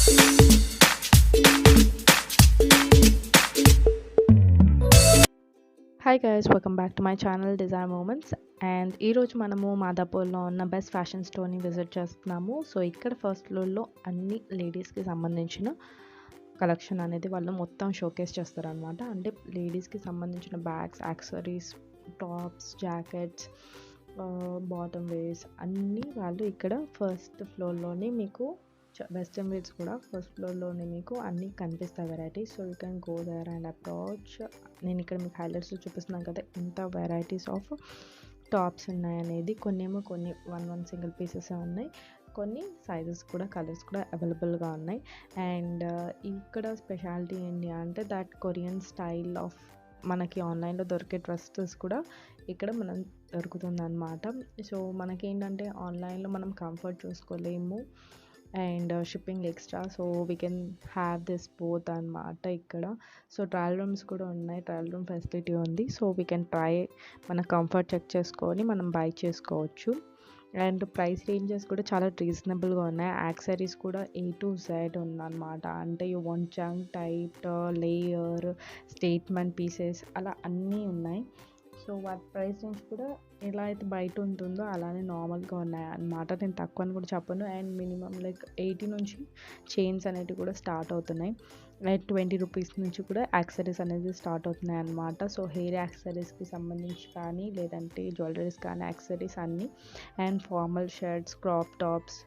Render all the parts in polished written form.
Hi guys, welcome back to my channel desire moments. And ఈరోజు మనము మాదాపూర్లో ఉన్న బెస్ట్ ఫ్యాషన్ స్టోర్ని విజిట్ చేస్తున్నాము. సో ఇక్కడ ఫస్ట్ ఫ్లోర్లో అన్ని లేడీస్కి సంబంధించిన కలెక్షన్ అనేది వాళ్ళు మొత్తం షోకేస్ చేస్తారనమాట. అంటే లేడీస్కి సంబంధించిన bags, accessories, tops, jackets, bottom wears అన్నీ వాళ్ళు ఇక్కడ ఫస్ట్ ఫ్లోర్లోనే మీకు వెస్ట్రన్ వేర్స్ కూడా ఫస్ట్ ఫ్లోర్లోనే మీకు అన్నీ కనిపిస్తాయి varieties. So you can go there and approach. నేను ఇక్కడ మీకు హైలైట్స్లో చూపిస్తున్నాను కదా ఎంత వెరైటీస్ ఆఫ్ టాప్స్ ఉన్నాయనేది. కొన్ని వన్ సింగిల్ పీసెస్ ఉన్నాయి, కొన్ని సైజెస్ కూడా కలర్స్ కూడా అవైలబుల్గా ఉన్నాయి. అండ్ ఇక్కడ స్పెషాలిటీ ఏంటి అంటే దట్ కొరియన్ స్టైల్ ఆఫ్ మనకి ఆన్లైన్లో దొరికే డ్రెస్సెస్ కూడా ఇక్కడ మనం దొరుకుతుంది అనమాట. సో మనకేంటంటే ఆన్లైన్లో మనం కంఫర్ట్ చూసుకోలేము and shipping extra. So we can have this both అనమాట ఇక్కడ. సో ట్రయల్ రూమ్స్ కూడా ఉన్నాయి, ట్రయల్ రూమ్ ఫెసిలిటీ ఉంది. సో వీ కెన్ ట్రై, మన కంఫర్ట్ చెక్ చేసుకొని మనం బై చేసుకోవచ్చు. అండ్ ప్రైస్ రేంజెస్ కూడా చాలా రీజనబుల్గా ఉన్నాయి. యాక్సెసరీస్ కూడా A to Z ఉందన్నమాట. అంటే you want junk type, layer, statement pieces అలా అన్నీ ఉన్నాయి. సో వాటి ప్రైస్ రేంజ్ కూడా ఎలా అయితే బయట ఉంటుందో అలానే నార్మల్గా ఉన్నాయి అన్నమాట. నేను తక్కువ అని కూడా చెప్పను. అండ్ మినిమం లైక్ 80 నుంచి చైన్స్ అనేటివి కూడా స్టార్ట్ అవుతున్నాయి. లైక్ 20 రూపీస్ నుంచి కూడా యాక్సెసరీస్ అనేది స్టార్ట్ అవుతున్నాయి అన్నమాట. సో హెయిర్ యాక్సెసరీస్కి సంబంధించి కానీ లేదంటే జ్యువెలరీస్ కానీ యాక్సెసరీస్ అన్నీ, and formal shirts, crop tops,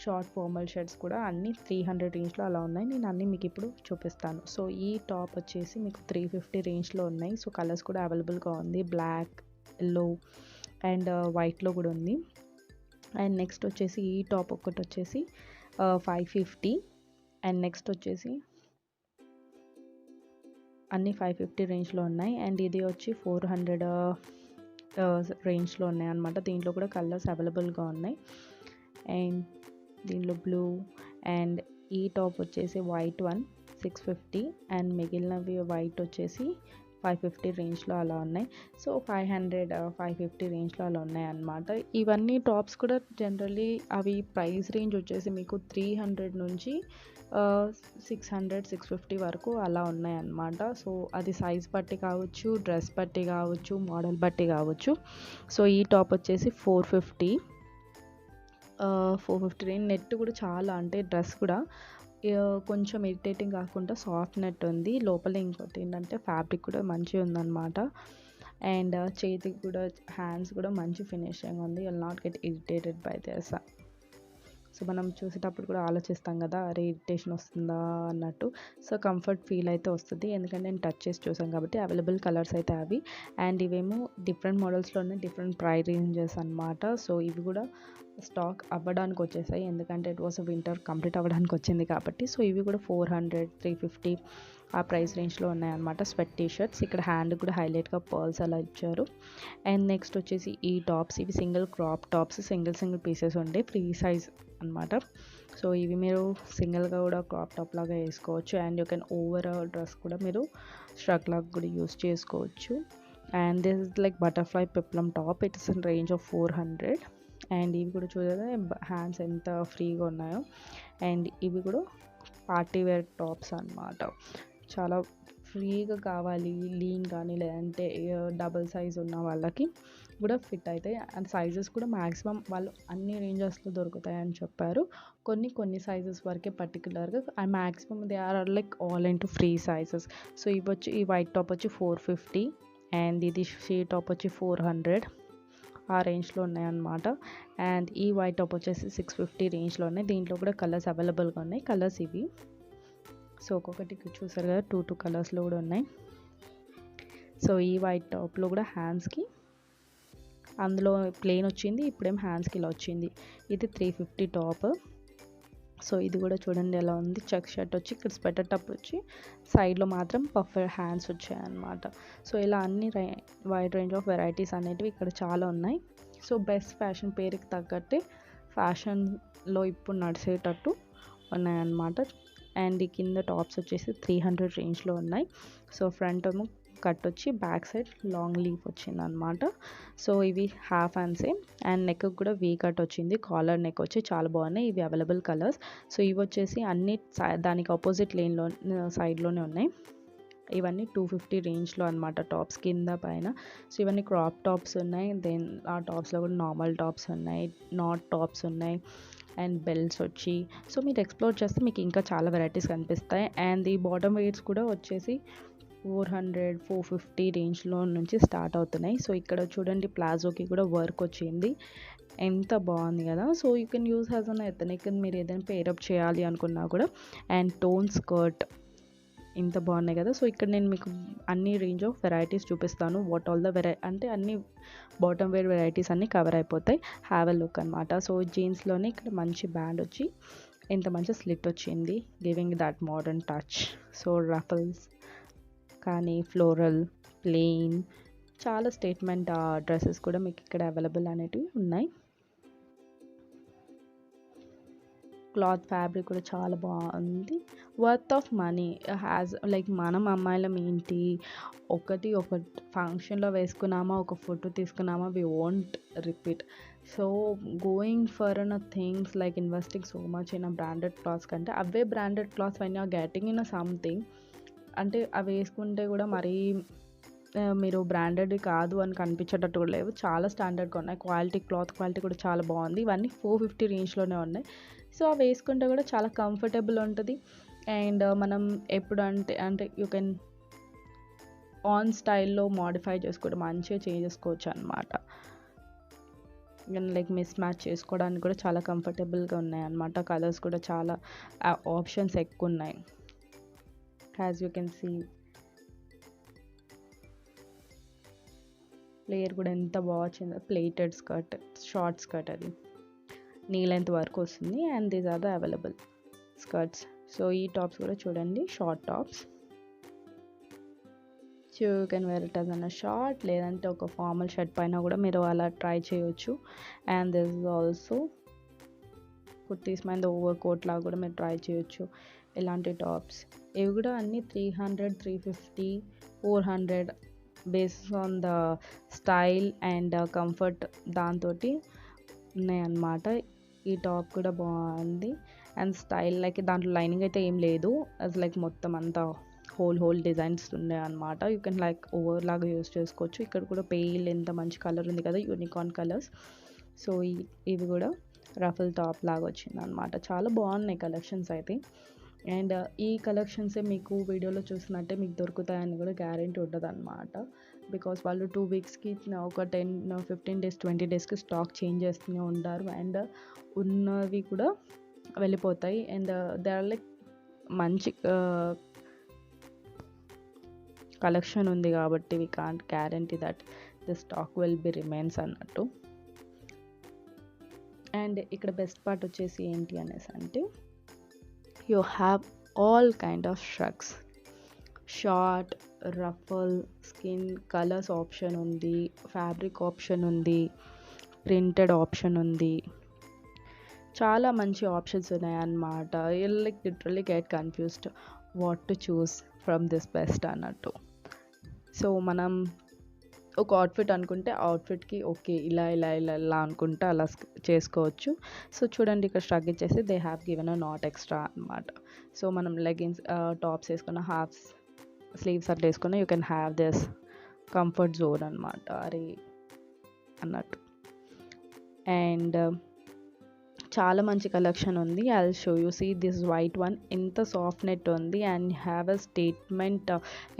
short formal shirts కూడా అన్నీ 300 రేంజ్లో అలా ఉన్నాయి. నేను అన్నీ మీకు ఇప్పుడు చూపిస్తాను. సో ఈ టాప్ వచ్చేసి మీకు 350 రేంజ్లో ఉన్నాయి. సో కలర్స్ కూడా అవైలబుల్గా ఉంది, బ్లాక్, ఎల్లో అండ్ వైట్లో కూడా ఉంది. అండ్ నెక్స్ట్ వచ్చేసి ఈ టాప్ ఒకటి వచ్చేసి 550. అండ్ నెక్స్ట్ వచ్చేసి అన్నీ 550 రేంజ్లో ఉన్నాయి. అండ్ ఇది వచ్చి 400 రేంజ్లో ఉన్నాయి అన్నమాట. దీంట్లో కూడా కలర్స్ అవైలబుల్గా ఉన్నాయి. అండ్ దీనిలో బ్లూ అండ్ ఈ టాప్ వచ్చేసి వైట్ 650 అండ్ మిగిలినవి వైట్ వచ్చేసి 550 రేంజ్లో అలా ఉన్నాయి. సో 500, 550 రేంజ్లో అలా ఉన్నాయి అన్నమాట. ఇవన్నీ టాప్స్ కూడా జనరల్లీ అవి ప్రైస్ రేంజ్ వచ్చేసి మీకు 300 నుంచి 600, 650 వరకు అలా ఉన్నాయి అన్నమాట. సో అది సైజ్ బట్టి కావచ్చు, డ్రెస్ బట్టి కావచ్చు, మోడల్ బట్టి కావచ్చు. సో ఈ టాప్ వచ్చేసి 450 రేంజ్. నెట్ కూడా చాలా, అంటే డ్రెస్ కూడా కొంచెం ఇరిటేటింగ్ కాకుండా సాఫ్ట్ నెట్ ఉంది. లోపల ఇంకోటి ఏంటంటే ఫ్యాబ్రిక్ కూడా మంచిగా ఉందన్నమాట. అండ్ చేతికి కూడా, హ్యాండ్స్ కూడా మంచి ఫినిషింగ్ ఉంది. Will not get irritated by this. So మనం చూసేటప్పుడు కూడా ఆలోచిస్తాం కదా, అరే ఇరిటేషన్ వస్తుందా అన్నట్టు. సో కంఫర్ట్ ఫీల్ అయితే వస్తుంది, ఎందుకంటే నేను టచ్ చేసి చూసాను కాబట్టి. అవైలబుల్ కలర్స్ అయితే అవి. అండ్ ఇవేమో డిఫరెంట్ మోడల్స్లోనే డిఫరెంట్ ప్రైస్ రేంజెస్ అనమాట. సో ఇవి కూడా స్టాక్ అవ్వడానికి వచ్చేసాయి, ఎందుకంటే ఇట్ వాస్ వింటర్ కంప్లీట్ అవ్వడానికి వచ్చింది కాబట్టి. సో ఇవి కూడా 400, 350 ఆ ప్రైస్ రేంజ్లో ఉన్నాయన్నమాట. స్వెట్ టీషర్ట్స్, ఇక్కడ హ్యాండ్ కూడా హైలైట్గా పర్ల్స్ అలా ఇచ్చారు. అండ్ నెక్స్ట్ వచ్చేసి ఈ టాప్స్, ఇవి single crop tops, single pieces ఉండే ఫ్రీ సైజ్ అనమాట. సో ఇవి మీరు సింగిల్గా కూడా క్రాప్ టాప్ లాగా వేసుకోవచ్చు. And you can over dress కూడా మీరు స్ట్రక్ లాగా కూడా యూస్ చేసుకోవచ్చు. And this is like butterfly peplum top, it's in range of 400. And ఇవి కూడా చూడగా హ్యాండ్స్ ఎంత ఫ్రీగా ఉన్నాయో. అండ్ ఇవి కూడా పార్టీ వేర్ టాప్స్ అన్నమాట. చాలా ఫ్రీగా కావాలి, లీన్ కానీ లేదంటే డబుల్ సైజ్ ఉన్న వాళ్ళకి కూడా ఫిట్ అవుతాయి. అండ్ సైజెస్ కూడా మ్యాక్సిమం వాళ్ళు అన్ని రేంజెస్లో దొరుకుతాయని చెప్పారు. కొన్ని సైజెస్ వరకే పర్టికులర్గా, and maximum they are like all into free sizes. So ఇవి వచ్చి, ఈ వైట్ టాప్ వచ్చి 450 అండ్ ఇది షీ టాప్ వచ్చి 400 ఆ రేంజ్లో ఉన్నాయన్నమాట. అండ్ ఈ వైట్ టాప్ వచ్చేసి 650 రేంజ్లో ఉన్నాయి. దీంట్లో కూడా కలర్స్ అవైలబుల్గా ఉన్నాయి. కలర్స్ ఇవి. సో ఒక్కొక్కటి చూసారు కదా, 2 కలర్స్లో కూడా ఉన్నాయి. సో ఈ వైట్ టాప్లో కూడా హ్యాండ్స్కి, అందులో ప్లెయిన్ వచ్చింది, ఇప్పుడేం హ్యాండ్స్కి ఇలా వచ్చింది. ఇది 350 టాప్. సో ఇది కూడా చూడండి ఎలా ఉంది. చెక్ షర్ట్ వచ్చి ఇక్కడ స్వెటర్ టాప్ వచ్చి సైడ్లో మాత్రం పఫ్ హ్యాండ్స్ వచ్చాయన్నమాట. సో ఇలా అన్ని వైడ్ రేంజ్ ఆఫ్ వెరైటీస్ అనేటివి ఇక్కడ చాలా ఉన్నాయి. సో బెస్ట్ ఫ్యాషన్ పేరుకి తగ్గట్టే ఫ్యాషన్లో ఇప్పుడు నడిచేటట్టు ఉన్నాయన్నమాట. అండ్ ఈ కింద టాప్స్ వచ్చేసి 300 రేంజ్లో ఉన్నాయి. సో ఫ్రంట్ ఏమో కట్ వచ్చి బ్యాక్ సైడ్ లాంగ్ లీఫ్ వచ్చిందనమాట. సో ఇవి హాఫ్ హ్యాండ్సే అండ్ నెక్ కూడా వీ కట్ వచ్చింది. కాలర్ నెక్ వచ్చి చాలా బాగున్నాయి. ఇవి అవైలబుల్ కలర్స్. సో ఇవి వచ్చేసి అన్ని దానికి ఆపోజిట్ లేన్లో సైడ్లోనే ఉన్నాయి. ఇవన్నీ 250 రేంజ్లో అనమాట టాప్స్ కింద పైన. సో ఇవన్నీ క్రాప్ టాప్స్ ఉన్నాయి. దెన్ ఆ టాప్స్లో కూడా నార్మల్ టాప్స్ ఉన్నాయి, నాట్ టాప్స్ ఉన్నాయి అండ్ బెల్ట్స్ వచ్చి. సో మీరు ఎక్స్ప్లోర్ చేస్తే మీకు ఇంకా చాలా వెరైటీస్ కనిపిస్తాయి. అండ్ ఈ బాటమ్ వెయిట్స్ కూడా వచ్చేసి 400, 450 రేంజ్లో నుంచి స్టార్ట్ అవుతున్నాయి. సో ఇక్కడ చూడండి ప్లాజోకి కూడా వర్క్ వచ్చింది. ఎంత బాగుంది కదా. So you can use as an ethnic. మీరు ఏదైనా పేరప్ చేయాలి అనుకున్నా కూడా. అండ్ టోన్ స్కర్ట్ ఇంత బాగున్నాయి కదా. సో ఇక్కడ నేను మీకు అన్ని రేంజ్ ఆఫ్ వెరైటీస్ చూపిస్తాను. వాట్ ఆల్ ద అంటే అన్ని బాటమ్ వేర్ వెరైటీస్ అన్నీ కవర్ అయిపోతాయి. హ్యావ్ ఎ లుక్ అనమాట. సో జీన్స్లోనే ఇక్కడ మంచి బ్యాండ్ వచ్చి ఎంత మంచి స్లిట్ వచ్చింది, giving that modern touch. So ruffles కానీ ఫ్లోరల్, ప్లెయిన్, చాలా స్టేట్మెంట్ డ్రెస్సెస్ కూడా మీకు ఇక్కడ అవైలబుల్ అనేటివి ఉన్నాయి. క్లాత్ ఫ్యాబ్రిక్ కూడా చాలా బాగుంది. Worth of money has like మనం అమ్మాయిలం ఏంటి, ఒక ఫంక్షన్లో వేసుకున్నామా, ఒక ఫోటో తీసుకున్నామా, we won't repeat. So going for things like investing so much in branded clothes కంటే అవే branded clothes when you're getting in something అంటే అవి వేసుకుంటే కూడా మరీ మీరు బ్రాండెడ్ కాదు అని కనిపించేటట్టు కూడా లేవు. చాలా స్టాండర్డ్గా ఉన్నాయి. క్లాత్ క్వాలిటీ కూడా చాలా బాగుంది. ఇవన్నీ 450 రేంజ్లోనే ఉన్నాయి. సో అవి వేసుకుంటే కూడా చాలా కంఫర్టబుల్ ఉంటుంది. అండ్ మనం ఎప్పుడు అంటే యూ కెన్ ఆన్ స్టైల్లో మోడిఫై చేసుకోవడం, మంచిగా చేంజ్ చేసుకోవచ్చు అనమాట. లైక్ మిస్ మ్యాచ్ చేసుకోవడానికి కూడా చాలా కంఫర్టబుల్గా ఉన్నాయి అనమాట. కలర్స్ కూడా చాలా ఆప్షన్స్ ఎక్కువ ఉన్నాయి. As you can see layer కూడా ఎంత బాగా వచ్చిందో. ప్లేటెడ్ స్కర్ట్, షార్ట్ స్కర్ట్, అది నీ లెంత్ వరకు వస్తుంది. And these are the available skirts. So ఈ టాప్స్ కూడా చూడండి, short tops. So you can wear it as an short, లేదంటే ఒక ఫార్మల్ షర్ట్ పైన కూడా మీరు అలా ట్రై చేయొచ్చు. And this is also kurtis మీద ఓవర్ కోట్ లాగా కూడా మీరు ట్రై చేయొచ్చు. ఇలాంటి టాప్స్ ఇవి కూడా అన్నీ 300, 350, 400 based on the style and comfort దాంతో ఉన్నాయన్నమాట. ఈ టాప్ కూడా బాగుంది. అండ్ స్టైల్ లైక్ దాంట్లో లైనింగ్ అయితే ఏం లేదు, అది లైక్ మొత్తం అంతా హోల్ డిజైన్స్ ఉన్నాయి అనమాట. యూ కెన్ లైక్ ఓవర్ లాగా యూస్ చేసుకోవచ్చు. ఇక్కడ కూడా పేల్ ఎంత మంచి కలర్ ఉంది కదా, యూనికార్న్ కలర్స్. సో ఇవి కూడా రఫల్ టాప్ లాగా వచ్చింది అనమాట. చాలా బాగున్నాయి కలెక్షన్స్ అయితే. అండ్ ఈ కలెక్షన్సే మీకు వీడియోలో చూసినట్టే మీకు దొరుకుతాయని కూడా గ్యారెంటీ ఉండదు అనమాట. బికాస్ వాళ్ళు 2 వీక్స్కి ఒక 10, 15 డేస్, 20 డేస్కి స్టాక్ చేంజ్ చేస్తూనే ఉంటారు. అండ్ ఉన్నవి కూడా వెళ్ళిపోతాయి. అండ్ దే ఆర్ లైక్ మంచి కలెక్షన్ ఉంది కాబట్టి we can't guarantee that the stock will be remains అన్నట్టు. అండ్ ఇక్కడ బెస్ట్ పార్ట్ వచ్చేసి ఏంటి అనేసి అంటే you have all kind of shirts, short, ruffle, skin, colours option ఉంది, ఫ్యాబ్రిక్ ఆప్షన్ ఉంది, ప్రింటెడ్ ఆప్షన్ ఉంది. చాలా మంచి ఆప్షన్స్ ఉన్నాయన్నమాట. Like literally get confused what to choose from this best అన్నట్టు. సో మనం ఒక అవుట్ఫిట్ అనుకుంటే అవుట్ఫిట్కి ఓకే ఇలా అనుకుంటే అలా చేసుకోవచ్చు. సో చూడండి ఇక్కడ స్ట్రగ్ ఇచ్చేసి they have given a knot extra అనమాట. సో మనం లెగిన్స్, టాప్స్ వేసుకున్న, హాఫ్ స్లీవ్స్ అట్లా వేసుకున్న you can have this comfort zone అనమాట అరే అన్నట్టు. అండ్ చాలా మంచి కలెక్షన్ ఉంది. I will show you. See this white one ఎంత సాఫ్ట్ నెట్ ఉంది and have a statement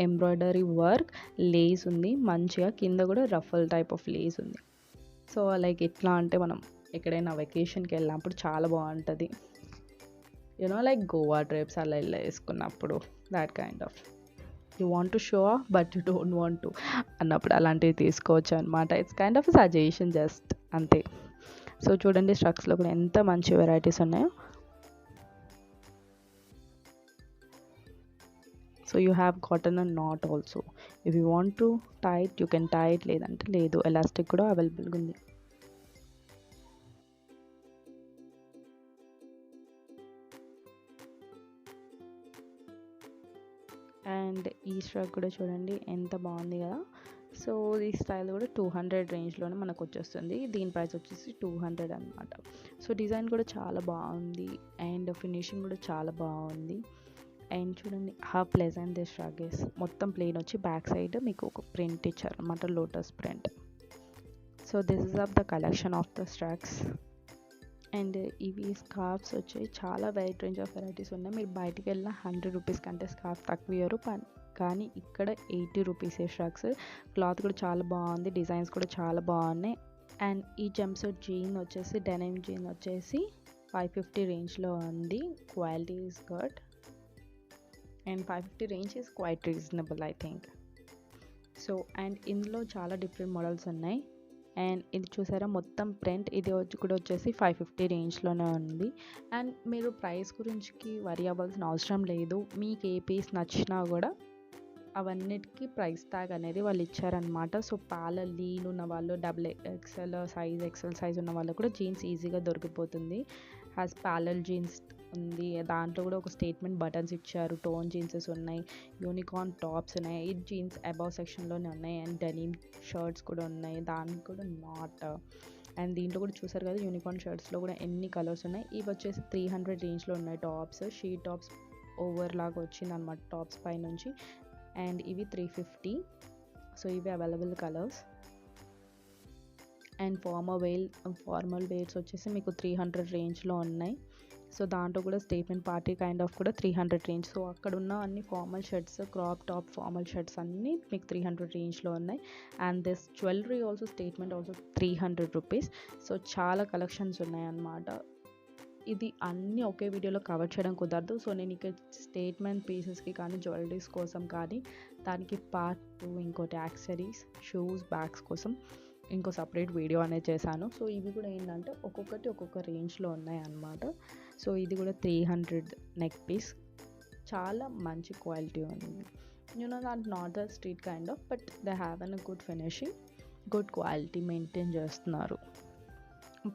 embroidery work, lace ఉంది మంచిగా, కింద కూడా రఫల్ టైప్ ఆఫ్ లేస్ ఉంది. సో లైక్ ఎట్లా అంటే మనం ఎక్కడైనా వెకేషన్కి వెళ్ళినప్పుడు చాలా బాగుంటుంది. యూనో లైక్ గోవా ట్రిప్స్ అలా వేసుకున్నప్పుడు that kind of you want to show off but you don't want to అన్నప్పుడు అలాంటివి తీసుకోవచ్చు అనమాట. It's kind of suggestion just అంతే. సో చూడండి స్ట్రక్స్లో కూడా ఎంత మంచి వెరైటీస్ ఉన్నాయో. So you have cotton and not also. If you want to tight you can tight, లేదంటే లేదు. ఎలాస్టిక్ కూడా అవైలబుల్గా ఉంది. అండ్ ఈ స్ట్రక్ కూడా చూడండి ఎంత బాగుంది కదా. సో ఈ స్టైల్ కూడా 200 రేంజ్లోనే మనకు వచ్చేస్తుంది. దీని ప్రైస్ వచ్చేసి 200 అనమాట. సో డిజైన్ కూడా చాలా బాగుంది అండ్ ఫినిషింగ్ కూడా చాలా బాగుంది. అండ్ చూడండి how pleasant this rug is. మొత్తం ప్లెయిన్ వచ్చి బ్యాక్ సైడ్ మీకు ఒక ప్రింట్ ఇచ్చారు అనమాట, lotus print. So this is of the collection of the structs. And ఇవి స్కార్ఫ్స్ వచ్చాయి, చాలా వైడ్ రేంజ్ ఆఫ్ వెరైటీస్ ఉన్నాయి. మీరు బయటికి వెళ్ళిన 100 రూపీస్ కంటే స్కార్ఫ్ తక్కువ ఇవ్వరు, కానీ ఇక్కడ 80 రూపీసే స్ట్రక్స్. క్లాత్ కూడా చాలా బాగుంది, డిజైన్స్ కూడా చాలా బాగున్నాయి. అండ్ ఈ జంప్సూట్ జీన్ వచ్చేసి డెనిమ్ జీన్ వచ్చేసి 550 రేంజ్లో ఉంది. Quality is good and 550 range is quiet reasonable I think. So and ఇందులో చాలా డిఫరెంట్ మోడల్స్ ఉన్నాయి. అండ్ ఇది చూసారా మొత్తం ప్రింట్, ఇది కూడా వచ్చేసి 550 రేంజ్లోనే ఉంది. అండ్ మీరు ప్రైస్ గురించి వరి అవ్వాల్సిన అవసరం లేదు. మీకు ఏ పీస్ నచ్చినా కూడా అవన్నిటికీ ప్రైస్ ట్యాగ్ అనేది వాళ్ళు ఇచ్చారనమాట. సో లీన్ ఉన్న వాళ్ళు, XXL సైజ్, ఎక్సెల్ సైజ్ ఉన్న వాళ్ళు కూడా జీన్స్ ఈజీగా దొరికిపోతుంది. హ్యాస్ జీన్స్ ఉంది, దాంట్లో కూడా ఒక స్టేట్మెంట్ బటన్స్ ఇచ్చారు. టోన్ జీన్సెస్ ఉన్నాయి, యూనికార్న్ టాప్స్ ఉన్నాయి, ఈ జీన్స్ అబౌవ్ సెక్షన్లోనే ఉన్నాయి. అండ్ డెనిమ్ షర్ట్స్ కూడా ఉన్నాయి, దానికి కూడా నాట్. అండ్ దీంట్లో కూడా చూసారు కదా యూనికార్న్ షర్ట్స్లో కూడా ఎన్ని కలర్స్ ఉన్నాయి. ఇవి వచ్చేసి 300 రేంజ్లో ఉన్నాయి టాప్స్. షీట్ టాప్స్ ఓవర్ లాగా వచ్చింది అనమాట టాప్స్ పై నుంచి. అండ్ ఇవి 350. సో ఇవి available colours. And formal wears వచ్చేసి మీకు 300 రేంజ్లో ఉన్నాయి. సో దాంట్లో కూడా స్టేట్మెంట్ పార్టీ కైండ్ ఆఫ్ కూడా 300 రేంజ్. సో అక్కడ ఉన్న అన్ని formal shirts, crop top formal shirts అన్నీ మీకు 300 రేంజ్లో ఉన్నాయి. And this jewellery also statement also 300 rupees. So చాలా కలెక్షన్స్ ఉన్నాయి అన్నమాట. ఇది అన్నీ ఒకే వీడియోలో కవర్ చేయడం కుదరదు. సో నేను ఇక్కడ స్టేట్మెంట్ పీసెస్కి కానీ, జ్యువెలరీస్ కోసం కానీ, దానికి పార్ట్ 2 ఇంకోటి యాక్సెసరీస్, షూస్, బ్యాగ్స్ కోసం ఇంకో సపరేట్ వీడియో అనేది చేశాను. సో ఇవి కూడా ఏంటంటే ఒక్కొక్కటి ఒక్కొక్క రేంజ్లో ఉన్నాయి అన్నమాట. సో ఇది కూడా 300 నెక్ పీస్, చాలా మంచి క్వాలిటీ ఉంది. That not the street kind of, but they have an good finishing, good quality maintain చేస్తున్నారు.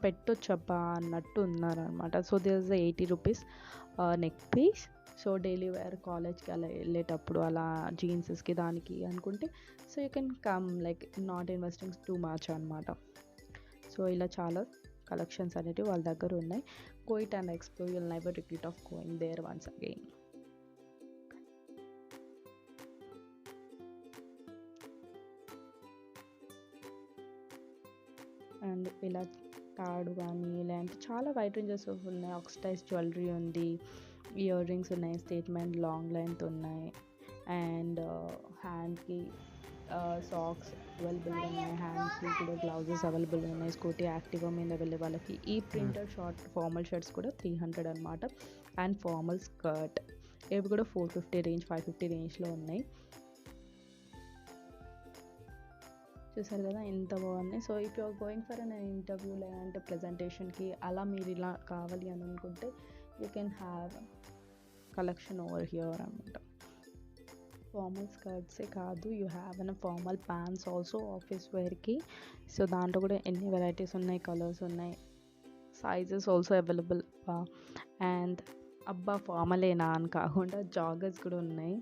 పెట్టొచ్చబ్బా అన్నట్టు ఉన్నారనమాట. So this is 80 rupees neck piece. So daily wear, కాలేజ్కి అలా వెళ్ళేటప్పుడు అలా జీన్సెస్కి దానికి అనుకుంటే so you can come like not investing too much అనమాట. సో ఇలా చాలా కలెక్షన్స్ అనేవి వాళ్ళ దగ్గర ఉన్నాయి. Go it and explore, you'll never regret of going there once again. And ఇలా తాడు కానీ ఇలాంటి చాలా వైట్ రేంజెస్ ఉన్నాయి. ఆక్సిడైజ్ జ్యువెలరీ ఉంది, ఇయర్ రింగ్స్ ఉన్నాయి, స్టేట్మెంట్ లాంగ్ లెంత్ ఉన్నాయి. అండ్ హ్యాండ్కి సాక్స్ అవైలబుల్గా ఉన్నాయి, హ్యాండ్స్కి కూడా గ్లౌజెస్ అవైలబుల్గా ఉన్నాయి. స్కూటీ యాక్టివా మీద వెళ్ళే వాళ్ళకి ఈ ప్రింటెడ్ షార్ట్ ఫార్మల్ షర్ట్స్ కూడా 300 అనమాట. అండ్ ఫార్మల్ స్కర్ట్ ఇవి కూడా 450 రేంజ్, 550 రేంజ్లో ఉన్నాయి. చూసారు కదా ఎంత బాగున్నాయి. So if you're going for an interview లేదంటే ప్రజెంటేషన్కి అలా మీరు ఇలా కావాలి అని అనుకుంటే యూ కెన్ హ్యావ్ కలెక్షన్ ఓవర్ హియర్ అనమాట. ఫార్మల్ స్కర్ట్సే కాదు, you have an formal pants also office వేర్కి. సో దాంట్లో కూడా ఎన్ని వెరైటీస్ ఉన్నాయి, కలర్స్ ఉన్నాయి, సైజెస్ ఆల్సో అవైలబుల్. అండ్ అబ్బా ఫార్మలేనా అని కాకుండా జాగర్స్ కూడా ఉన్నాయి.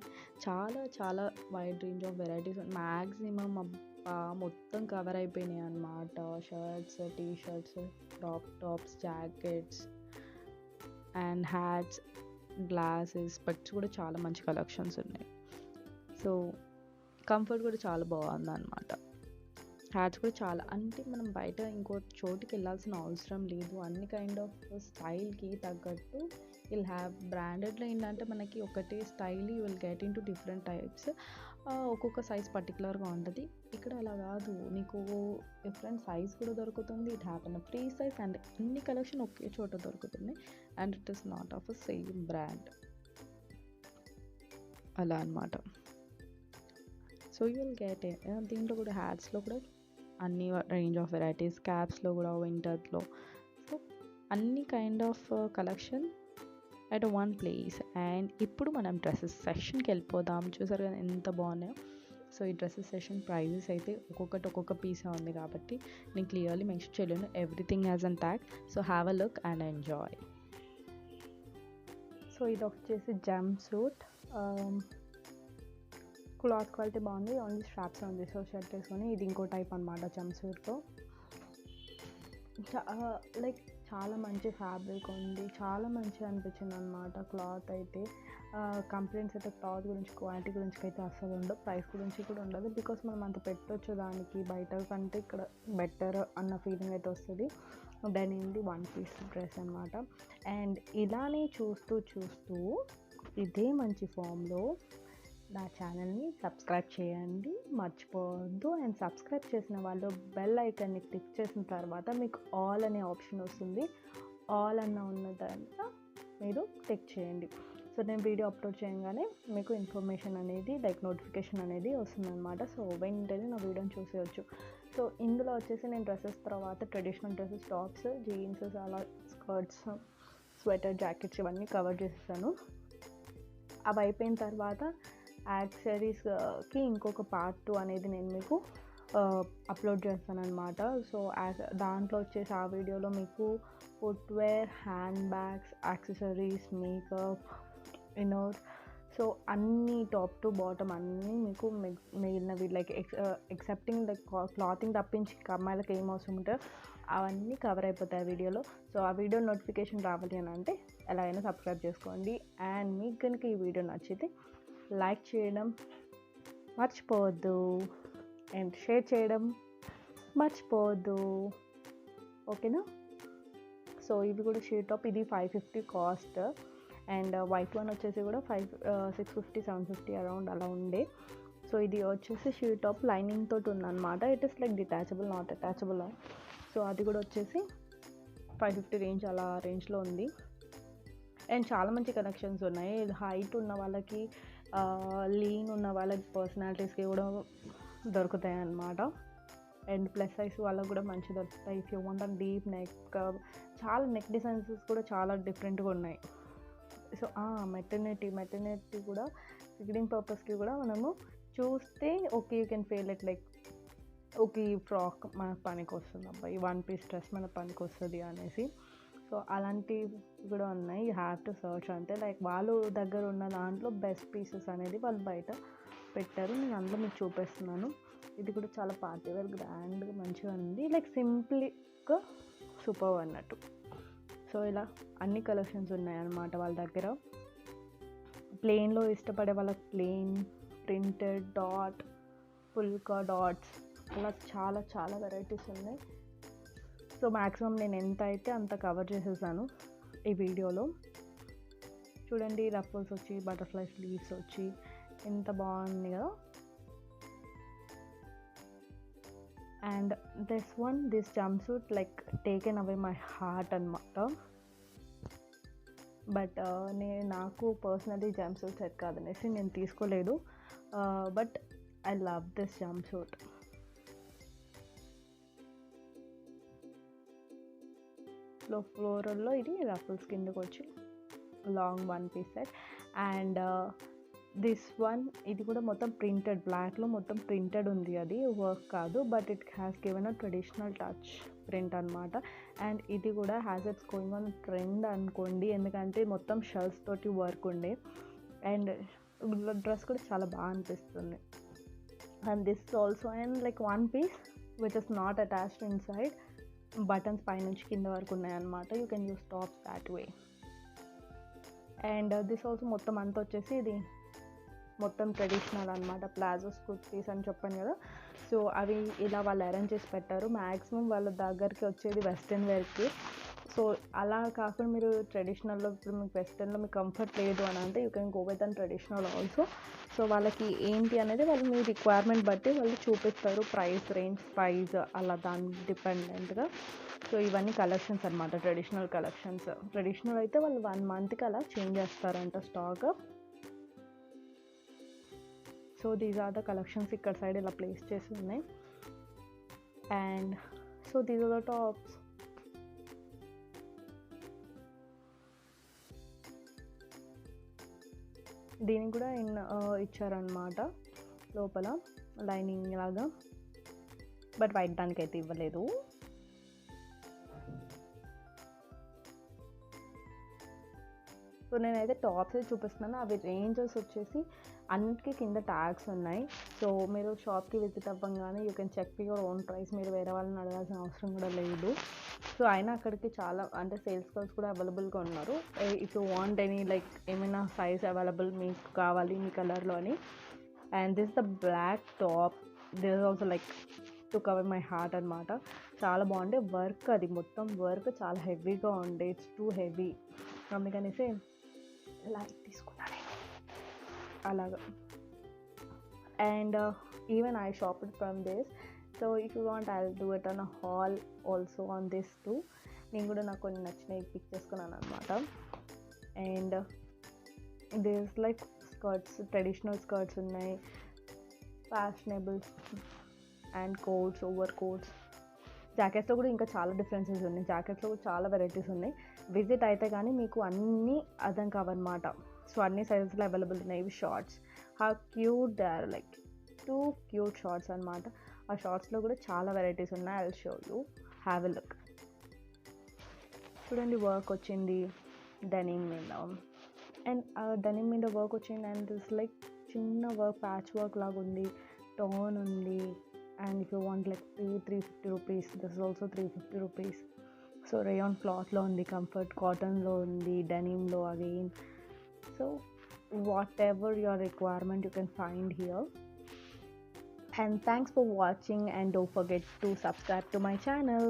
చాలా చాలా wide range of varieties. Maximum మొత్తం కవర్ అయిపోయినాయి అన్నమాట. Shirts, T shirts, crop tops, jackets and hats, glasses, specs కూడా చాలా మంచి కలెక్షన్స్ ఉన్నాయి. సో కంఫర్ట్ కూడా చాలా బాగుంది అనమాట. హ్యాట్స్ కూడా చాలా, అంటే మనం బయట ఇంకో చోటుకి వెళ్ళాల్సిన అవసరం లేదు. అన్ని కైండ్ ఆఫ్ స్టైల్కి తగ్గట్టు విల్ హ్యావ్. బ్రాండెడ్లో ఏంటంటే మనకి ఒకటే style you will get in to different types, ఒక్కొక్క సైజ్ పర్టికులర్గా ఉంటుంది. ఇక్కడ అలా కాదు, నీకు డిఫరెంట్ సైజ్ కూడా దొరుకుతుంది. It happen free size and అన్ని కలెక్షన్ ఒకే చోట దొరుకుతుంది. And it is not of a same brand అలా అనమాట. సో యూ విల్ గెట్ దీంట్లో కూడా హ్యాట్స్లో కూడా అన్ని రేంజ్ ఆఫ్ వెరైటీస్, క్యాప్స్లో కూడా వింటర్లో. సో అన్ని kind of collection at one place. And ఇప్పుడు మనం డ్రెస్సెస్ సెక్షన్కి వెళ్ళిపోదాం. చూసారు కదా ఎంత బాగున్నాయో. సో ఈ డ్రెస్సెస్ సెషన్ ప్రైజెస్ అయితే ఒక్కొక్కటి ఒక్కొక్క పీసే ఉంది కాబట్టి నేను క్లియర్లీ మెన్షన్ చేయలేను. Everything has an tag. So have a look and enjoy. So ఇది వచ్చేసి జంప్ సూట్. క్లాత్ క్వాలిటీ బాగుంది, ఓన్లీ స్ట్రాప్స్ ఉంది. సో షర్ట్ వేసుకొని ఇది ఇంకో టైప్ అనమాట జంప్సూట్తో. లైక్ చాలా మంచి ఫ్యాబ్రిక్ ఉంది, చాలా మంచిగా అనిపించింది అనమాట క్లాత్ అయితే. కంప్లైంట్స్ అయితే క్లాత్ గురించి, క్వాలిటీ గురించి అయితే అస్సలు ఉండవు, ప్రైస్ గురించి కూడా ఉండదు. బికాస్ మనం అంత పెట్టవచ్చు దానికి, బయట కంటే ఇక్కడ బెటర్ అన్న ఫీలింగ్ అయితే వస్తుంది. డెనిమ్ది 1 పీస్ డ్రెస్ అనమాట. అండ్ ఇలానే చూస్తూ ఇదే మంచి ఫామ్లో నా ఛానల్ని సబ్స్క్రైబ్ చేయండి, మర్చిపోవద్దు. అండ్ సబ్స్క్రైబ్ చేసిన వాళ్ళు బెల్ ఐకాన్ని క్లిక్ చేసిన తర్వాత మీకు ఆల్ అనే ఆప్షన్ వస్తుంది. ఆల్ అన్న ఉన్నదంతా మీరు క్లిక్ చేయండి. సో నేను వీడియో అప్లోడ్ చేయగానే మీకు ఇన్ఫర్మేషన్ అనేది, లైక్ నోటిఫికేషన్ అనేది వస్తుందన్నమాట. సో వెంటనే నా వీడియోని చూసేయచ్చు. సో ఇందులో వచ్చేసి నేను డ్రెస్సెస్ తర్వాత ట్రెడిషనల్ డ్రెస్సెస్, టాప్స్, జీన్స్, అలా స్కర్ట్స్, స్వెటర్, జాకెట్స్ ఇవన్నీ కవర్ చేసేసాను. అవి అయిపోయిన తర్వాత యాక్సెసరీస్కి ఇంకొక పార్ట్ 2 అనేది నేను మీకు అప్లోడ్ చేస్తాను అనమాట. సో దాంట్లో వచ్చేసి ఆ వీడియోలో మీకు footwear, hand bags, accessories, makeup, inner, so అన్నీ టాప్ టు బాటమ్ అన్నీ మీకు మిగిలినవి, లైక్ ఎక్సెప్టింగ్ లైక్ క్లాతింగ్ తప్పించి అమ్మాయిలకు ఏం అవసరం ఉంటుందో అవన్నీ కవర్ అయిపోతాయి ఆ వీడియోలో. సో ఆ వీడియో నోటిఫికేషన్ రావాలి అని అంటే ఎలాగైనా సబ్స్క్రైబ్ చేసుకోండి. అండ్ మీకు కనుక ఈ వీడియో నచ్చితే లైక్ చేయడం మర్చిపోవద్దు, అండ్ షేర్ చేయడం మర్చిపోవద్దు, ఓకేనా? సో ఇవి కూడా షీట్ టాప్, ఇది 550 కాస్ట్. అండ్ వైట్ వన్ వచ్చేసి కూడా 650, 750 అరౌండ్ అలా ఉండే. సో ఇది వచ్చేసి షీట్ టాప్ లైనింగ్ తోటి ఉందన్నమాట. It is like detachable, not attachable. So అది కూడా వచ్చేసి 550 రేంజ్, అలా రేంజ్లో ఉంది. అండ్ చాలా మంచి కలెక్షన్స్ ఉన్నాయి. హైట్ ఉన్న వాళ్ళకి, లీన్ ఉన్న వాళ్ళకి, పర్సనాలిటీస్కి కూడా దొరుకుతాయి అన్నమాట. అండ్ ప్లస్ సైజ్ వాళ్ళకి కూడా మంచి దొరుకుతాయి. If you want and deep neck, చాలా నెక్ డిజైన్స్ కూడా చాలా డిఫరెంట్గా ఉన్నాయి. సో మెటర్నిటీ కూడా ఫిట్టింగ్ పర్పస్కి కూడా మనము చూస్తే okay, you can feel it like okay ఈ ఫ్రాక్ మనకు పనికి వస్తుంది, అబ్బాయి 1 పీస్ డ్రెస్ మనకు పనికి వస్తుంది అనేసి. సో అలాంటివి కూడా ఉన్నాయి. యూ హ్యావ్ టు సర్చ్ అంతే. లైక్ వాళ్ళు దగ్గర ఉన్న దాంట్లో బెస్ట్ పీసెస్ అనేది వాళ్ళు బయట పెట్టారు, నేను అందులో మీకు చూపిస్తున్నాను. ఇది కూడా చాలా పార్టీ వేర్, గ్రాండ్గా మంచిగా ఉంది, లైక్ సింప్లీగా సూపర్ అన్నట్టు. సో ఇలా అన్ని కలెక్షన్స్ ఉన్నాయన్నమాట వాళ్ళ దగ్గర. ప్లెయిన్లో ఇష్టపడే వాళ్ళకి ప్లెయిన్, ప్రింటెడ్, డాట్, పుల్కా డాట్స్, అలా చాలా చాలా వెరైటీస్ ఉన్నాయి. సో మ్యాక్సిమం నేను ఎంత అయితే అంత కవర్ చేసేసాను ఈ వీడియోలో. చూడండి, రఫల్స్ వచ్చి, బటర్ఫ్లై స్లీవ్స్ వచ్చి ఎంత బాగుంది కదా. And this jumpsuit like taken away my heart అనమాట. బట్ నాకు పర్సనలీ జంప్సూట్ సెట్ కాదనేసి నేను తీసుకోలేదు. But I love this jumpsuit. ఫ్లోరల్లో ఇది రఫల్స్ కిందకు వచ్చి long 1 piece set. And this one, ఇది కూడా మొత్తం ప్రింటెడ్, బ్లాక్లో మొత్తం ప్రింటెడ్ ఉంది, అది వర్క్ కాదు. But it has given a traditional touch print అనమాట. అండ్ ఇది కూడా has its going on trend అనుకోండి, ఎందుకంటే మొత్తం షర్ట్స్ తోటి వర్క్ ఉండే. అండ్ డ్రెస్ కూడా చాలా బాగా అనిపిస్తుంది. And this also and like 1 piece which is not attached inside. Buttons పైనుంచి కింద వరకు ఉన్నాయన్నమాట. You can use tops that way. And this also మొత్తం అంతా వచ్చేసి ఇది మొత్తం ట్రెడిషనల్ అనమాట. ప్లాజోస్, కుర్తీస్ అని చెప్పాను కదా. సో అవి ఇలా వాళ్ళు అరేంజ్ చేసి పెట్టారు. మ్యాక్సిమం వాళ్ళ దగ్గరికి వచ్చేది వెస్ట్రన్ వేర్కి. సో అలా కాకుండా మీరు ట్రెడిషనల్లో, ఇప్పుడు మీకు వెస్ట్రన్లో మీకు కంఫర్ట్ లేదు అని అంటే you can go with and traditional also. So వాళ్ళకి ఏంటి అనేది వాళ్ళు మీ రిక్వైర్మెంట్ బట్టి వాళ్ళు చూపిస్తారు, ప్రైస్ రేంజ్, ప్రైస్ అలా దాని డిపెండెంట్గా. సో ఇవన్నీ కలెక్షన్స్ అనమాట, ట్రెడిషనల్ కలెక్షన్స్. ట్రెడిషనల్ అయితే వాళ్ళు 1 మంత్కి అలా చేంజ్ చేస్తారంట stock. So these are the collections. ఇక్కడ సైడ్ ఇలా ప్లేస్ చేసి ఉన్నాయి. And so these are the tops. దీనికి కూడా ఇచ్చారనమాట లోపల లైనింగ్ లాగా, బట్ వైట్ దానికైతే ఇవ్వలేదు. సో నేనైతే టాప్స్ చూపిస్తున్నాను. అవి రేంజెస్ వచ్చేసి అన్నిటికీ కింద ట్యాగ్స్ ఉన్నాయి. సో మీరు షాప్కి విజిట్ అవ్వగానే you can check your own price. మీరు వేరే వాళ్ళని అడగాల్సిన అవసరం కూడా లేదు. సో అయినా అక్కడికి చాలా అంటే సేల్స్ గర్ల్స్ కూడా అవైలబుల్గా ఉన్నారు. If you want any like ఏమైనా సైజ్ అవైలబుల్ మీకు కావాలి మీ కలర్లో అని. And this the black top, this also like to cover my heart అనమాట. చాలా బాగుండే వర్క్, అది మొత్తం వర్క్ చాలా హెవీగా ఉండే. ఇట్స్ టూ హెవీ, అందుకనేసి లైక్ తీసుకున్నాను నేను అలాగా. And even I shopped from this. So if you want I do it on a haul also on this too. నేను కూడా నాకు కొన్ని నచ్చినవి పిక్ చేసుకున్నాను అనమాట. And this like skirts, traditional skirts ఉన్నాయి, fashionable and coats, over coats. జాకెట్స్లో కూడా ఇంకా చాలా డిఫరెన్సెస్ ఉన్నాయి. జాకెట్స్లో కూడా చాలా వెరైటీస్ ఉన్నాయి. విజిట్ అయితే కానీ మీకు అన్నీ అర్థం కావన్నమాట. సో అన్ని సైజెస్లో అవైలబుల్ ఉన్నాయి. ఇవి shorts, how cute they are, like too cute shorts అనమాట. ఆ షార్ట్స్లో కూడా చాలా వెరైటీస్ ఉన్నాయి. I will show you, have a look. చూడండి వర్క్ వచ్చింది డెనిమ్ మీద. అండ్ డెనిమ్ మీద వర్క్ వచ్చింది. అండ్ దిస్ లైక్ చిన్న వర్క్, ప్యాచ్ వర్క్ లాగా ఉంది, టోన్ ఉంది. And if you want like 350 rupees, this is also 350 rupees. So rayon క్లాత్లో ఉంది, కంఫర్ట్ కాటన్లో ఉంది, డెనిమ్లో again. So what ever your requirement you can find here. And thanks for watching, and don't forget to subscribe to my channel.